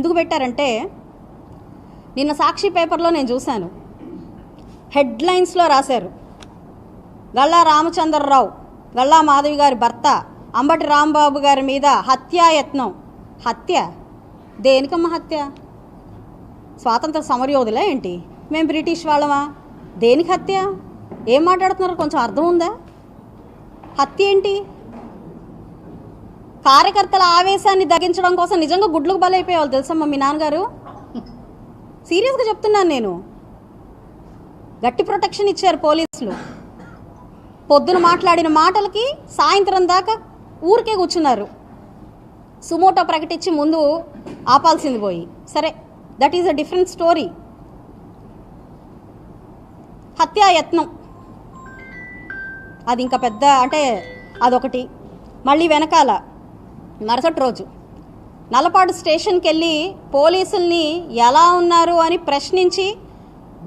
ఎందుకు పెట్టారంటే, నిన్న సాక్షి పేపర్లో నేను చూశాను, హెడ్లైన్స్లో రాశారు, గల్లా రామచంద్రరావు, గల్లా మాధవి గారి భర్త అంబటి రాంబాబు గారి మీద హత్యాయత్నం. హత్య దేనికమ్మ హత్య? స్వాతంత్ర సమరయోధులా ఏంటి? మేము బ్రిటిష్ వాళ్ళమా? దేనికి హత్య? ఏం మాట్లాడుతున్నారు? కొంచెం అర్థం ఉందా? హత్య ఏంటి? కార్యకర్తల ఆవేశాన్ని తగ్గించడం కోసం నిజంగా గుడ్లకు బలైపోయేవాళ్ళు తెలుసమ్మా మీ నాన్నగారు. సీరియస్గా చెప్తున్నాను నేను. గట్టి ప్రొటెక్షన్ ఇచ్చారు పోలీసులు. పొద్దున మాట్లాడిన మాటలకి సాయంత్రం దాకా ఊరికే కూర్చున్నారు. సుమోటో ప్రకటించి ముందు ఆపాల్సింది పోయి. సరే, that is a different story. హత్యాయత్నం అది ఇంకా పెద్ద, అంటే అదొకటి. మళ్ళీ వెనకాల మరుసటి రోజు నల్లపాడు స్టేషన్కి వెళ్ళి పోలీసుల్ని ఎలా ఉన్నారు అని ప్రశ్నించి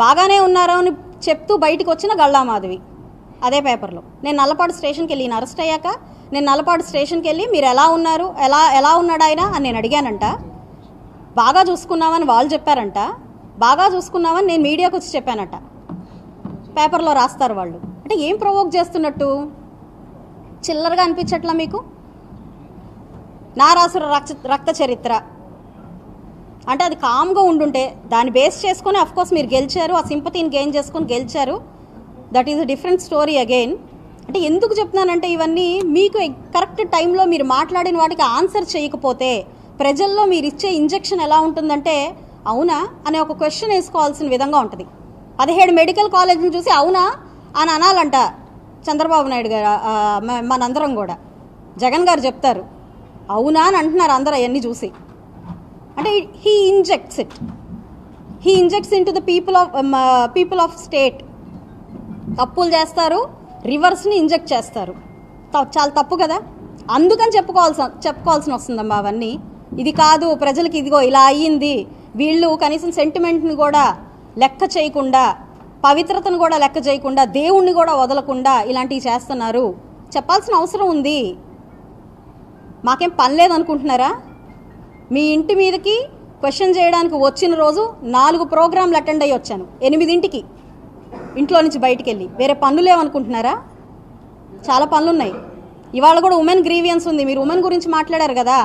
బాగానే ఉన్నారు అని చెప్తూ బయటకు వచ్చిన గల్లా మాధవి అదే పేపర్లో. నేను నల్లపాడు స్టేషన్కి వెళ్ళి అరెస్ట్ అయ్యాక నేను నల్లపాడు స్టేషన్కి వెళ్ళి మీరు ఎలా ఉన్నారు, ఎలా ఉన్నాడు ఆయన అని నేను అడిగానంట. బాగా చూసుకున్నామని వాళ్ళు చెప్పారంట. బాగా చూసుకున్నామని నేను మీడియాకు వచ్చి చెప్పానట. పేపర్లో రాస్తారు వాళ్ళు. అంటే ఏం ప్రొవోక్ చేస్తున్నట్టు? చిల్లరగా అనిపించట్లా మీకు? నారాసుర రక్త చరిత్ర అంటే అది కామ్గా ఉండుంటే దాన్ని బేస్ చేసుకొని అఫ్కోర్స్ మీరు గెలిచారు, ఆ సింపతిని గెయిన్ చేసుకొని గెలిచారు. That is a different story again. అంటే ఎందుకు చెప్తున్నానంటే ఇవన్నీ మీకు కరెక్ట్ టైంలో మీరు మాట్లాడిన వాటికి ఆన్సర్ చేయకపోతే ప్రజల్లో మీరు ఇచ్చే ఇంజెక్షన్ ఎలా ఉంటుందంటే అవునా అనే ఒక క్వశ్చన్ వేసుకోవాల్సిన విధంగా ఉంటుంది. 17 మెడికల్ కాలేజీని చూసి అవునా అని అనాలంట చంద్రబాబు నాయుడు గారు, మనందరం కూడా. జగన్ గారు చెప్తారు అవునా అని అంటున్నారు అందరూ అవన్నీ చూసి. అంటే he injects into the people of state. తప్పులు చేస్తారు, రివర్స్ని ఇంజెక్ట్ చేస్తారు. చాలా తప్పు కదా. అందుకని చెప్పుకోవాల్సిన వస్తుందమ్మా అవన్నీ. ఇది కాదు ప్రజలకి, ఇదిగో ఇలా అయ్యింది, వీళ్ళు కనీసం సెంటిమెంట్ని కూడా లెక్క చేయకుండా, పవిత్రతను కూడా లెక్క చేయకుండా, దేవుణ్ణి కూడా వదలకుండా ఇలాంటివి చేస్తున్నారు. చెప్పాల్సిన అవసరం ఉంది. మాకేం పని లేదనుకుంటున్నారా? మీ ఇంటి మీదకి క్వశ్చన్ చేయడానికి వచ్చిన రోజు 4 ప్రోగ్రాంలు అటెండ్ అయ్యి వచ్చాను. 8ంటికి ఇంట్లో నుంచి బయటికి వెళ్ళి. వేరే పనులు లేవనుకుంటున్నారా? చాలా పనులు ఉన్నాయి. ఇవాళ కూడా ఉమెన్ గ్రీవియన్స్ ఉంది. మీరు ఉమెన్ గురించి మాట్లాడారు కదా.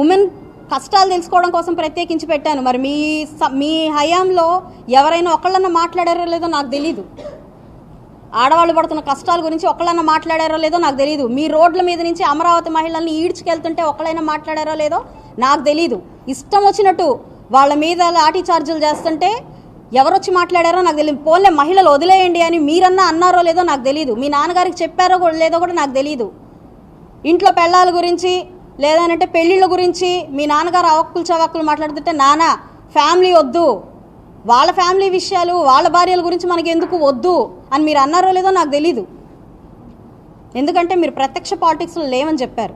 ఉమెన్ కష్టాలు తెలుసుకోవడం కోసం ప్రత్యేకించి పెట్టాను. మరి మీ హయాంలో ఎవరైనా ఒకళ్ళన్నా మాట్లాడారో లేదో నాకు తెలీదు. ఆడవాళ్ళు పడుతున్న కష్టాల గురించి ఒకళ్ళన్నా మాట్లాడారో లేదో నాకు తెలీదు. మీ రోడ్ల మీద నుంచి అమరావతి మహిళల్ని ఈడ్చుకెళ్తుంటే ఒకళ్ళైనా మాట్లాడారో లేదో నాకు తెలీదు. ఇష్టం వచ్చినట్టు వాళ్ళ మీద లాఠీ చార్జీలు చేస్తుంటే ఎవరొచ్చి మాట్లాడారో నాకు తెలియదు. పోన్లే మహిళలు వదిలేయండి అని మీరన్నా అన్నారో లేదో నాకు తెలీదు. మీ నాన్నగారికి చెప్పారో లేదో కూడా నాకు తెలీదు. ఇంట్లో పెళ్ళాల గురించి లేదనంటే పెళ్ళిళ్ళ గురించి మీ నాన్నగారు అవక్కులు చవక్కులు మాట్లాడుతుంటే నాన్న ఫ్యామిలీ వద్దు, వాళ్ళ ఫ్యామిలీ విషయాలు వాళ్ళ భార్యల గురించి మనకి ఎందుకు వద్దు అని మీరు అన్నారో లేదో నాకు తెలీదు. ఎందుకంటే మీరు ప్రత్యక్ష పాలిటిక్స్లో లేవని చెప్పారు.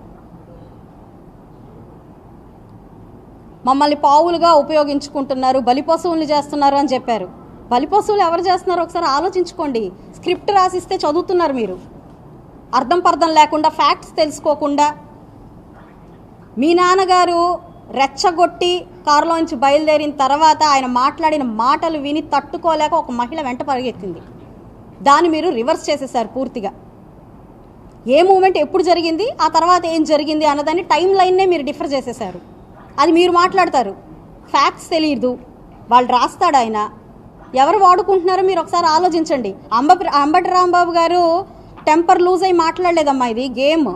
మమ్మల్ని పావులుగా ఉపయోగించుకుంటున్నారు, బలిపశువుల్ని చేస్తున్నారు అని చెప్పారు. బలిపశువులు ఎవరు చేస్తున్నారో ఒకసారి ఆలోచించుకోండి. స్క్రిప్ట్ రాసిస్తే చదువుతున్నారు మీరు, అర్థం పర్థం లేకుండా, ఫ్యాక్ట్స్ తెలుసుకోకుండా. మీ నాన్నగారు రెచ్చగొట్టి కారులో నుంచి బయలుదేరిన తర్వాత ఆయన మాట్లాడిన మాటలు విని తట్టుకోలేక ఒక మహిళ వెంట పరిగెత్తింది. దాన్ని మీరు రివర్స్ చేసేసారు పూర్తిగా. ఏ మూమెంట్ ఎప్పుడు జరిగింది, ఆ తర్వాత ఏం జరిగింది అన్నదాన్ని టైం లైన్నే మీరు డిఫర్ చేసేసారు. అది మీరు మాట్లాడతారు, ఫ్యాక్ట్స్ తెలియదు, వాళ్ళు రాస్తాడు ఆయన. ఎవరు వాడుకుంటున్నారో మీరు ఒకసారి ఆలోచించండి. అంబటి రాంబాబు గారు టెంపర్ లూజ్ అయి మాట్లాడలేదమ్మా, ఇది గేమ్.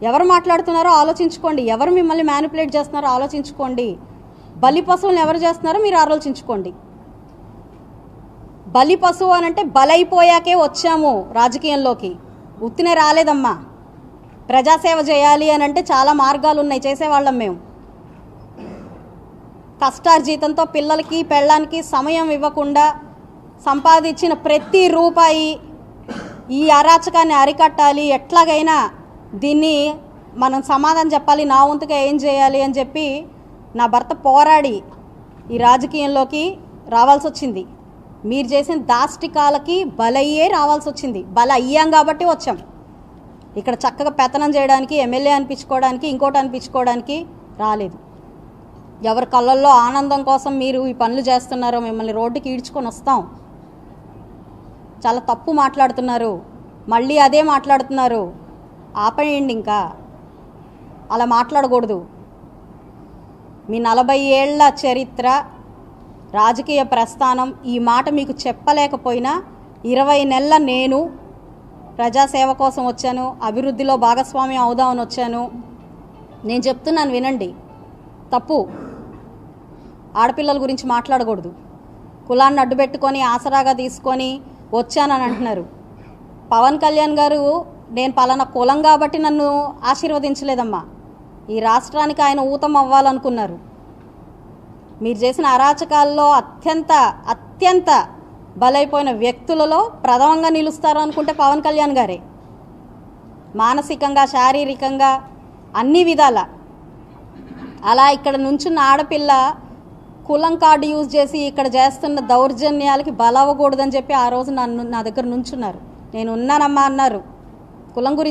ఎవరు మాట్లాడుతున్నారో ఆలోచించుకోండి. ఎవరు మిమ్మల్ని మ్యానిపులేట్ చేస్తున్నారో ఆలోచించుకోండి. బలి పశువులను ఎవరు చేస్తున్నారో మీరు ఆలోచించుకోండి. బలి పశువు అని అంటే బలైపోయాకే వచ్చాము రాజకీయంలోకి, ఉత్తినే రాలేదమ్మా. ప్రజాసేవ చేయాలి అని అంటే చాలా మార్గాలు ఉన్నాయి, చేసేవాళ్ళం మేము. కష్టార్జితంతో పిల్లలకి పెళ్ళానికి సమయం ఇవ్వకుండా సంపాదించిన ప్రతి రూపాయి ఈ అరాచకాన్ని అరికట్టాలి, ఎట్లాగైనా దీన్ని మనం సమాధానం చెప్పాలి, నా వంతుగా ఏం చేయాలి అని చెప్పి నా భర్త పోరాడి ఈ రాజకీయంలోకి రావాల్సి వచ్చింది. మీరు చేసిన దాష్టికాలకి బలయ్యే రావాల్సి వచ్చింది. బల అయ్యాం కాబట్టి వచ్చాం. ఇక్కడ చక్కగా పెత్తనం చేయడానికి, ఎమ్మెల్యే అనిపించుకోవడానికి, ఇంకోటి అనిపించుకోవడానికి రాలేదు. ఎవరి కళ్ళల్లో ఆనందం కోసం మీరు ఈ పనులు చేస్తున్నారో మిమ్మల్ని రోడ్డుకి ఈడ్చుకొని వస్తాం. చాలా తప్పు మాట్లాడుతున్నారు, మళ్ళీ అదే మాట్లాడుతున్నారు. ఆపేయండి, ఇంకా అలా మాట్లాడకూడదు. మీ 40 ఏళ్ల చరిత్ర, రాజకీయ ప్రస్థానం ఈ మాట మీకు చెప్పలేకపోయినా 20 నెలల నేను ప్రజాసేవ కోసం వచ్చాను, అభివృద్ధిలో భాగస్వామ్యం అవుదామని వచ్చాను. నేను చెప్తున్నాను వినండి. తప్పు. ఆడపిల్లల గురించి మాట్లాడకూడదు. కులాన్ని అడ్డుపెట్టుకొని ఆసరాగా తీసుకొని వచ్చానని అంటున్నారు. పవన్ కళ్యాణ్ గారు నేను పలానా కులం కాబట్టి నన్ను ఆశీర్వదించలేదమ్మా. ఈ రాష్ట్రానికి ఆయన ఊతం అవ్వాలనుకున్నారు. మీరు చేసిన అరాచకాల్లో అత్యంత బలైపోయిన వ్యక్తులలో ప్రథమంగా నిలుస్తారు అనుకుంటే పవన్ కళ్యాణ్ గారే. మానసికంగా, శారీరకంగా, అన్ని విధాల. అలా ఇక్కడ నుంచున్న ఆడపిల్ల కులం కార్డు యూజ్ చేసి ఇక్కడ చేస్తున్న దౌర్జన్యాలకి బలవ్వకూడదని చెప్పి ఆ రోజు నా దగ్గర నుంచున్నారు. నేను ఉన్నానమ్మా అన్నారు. కులం గురించి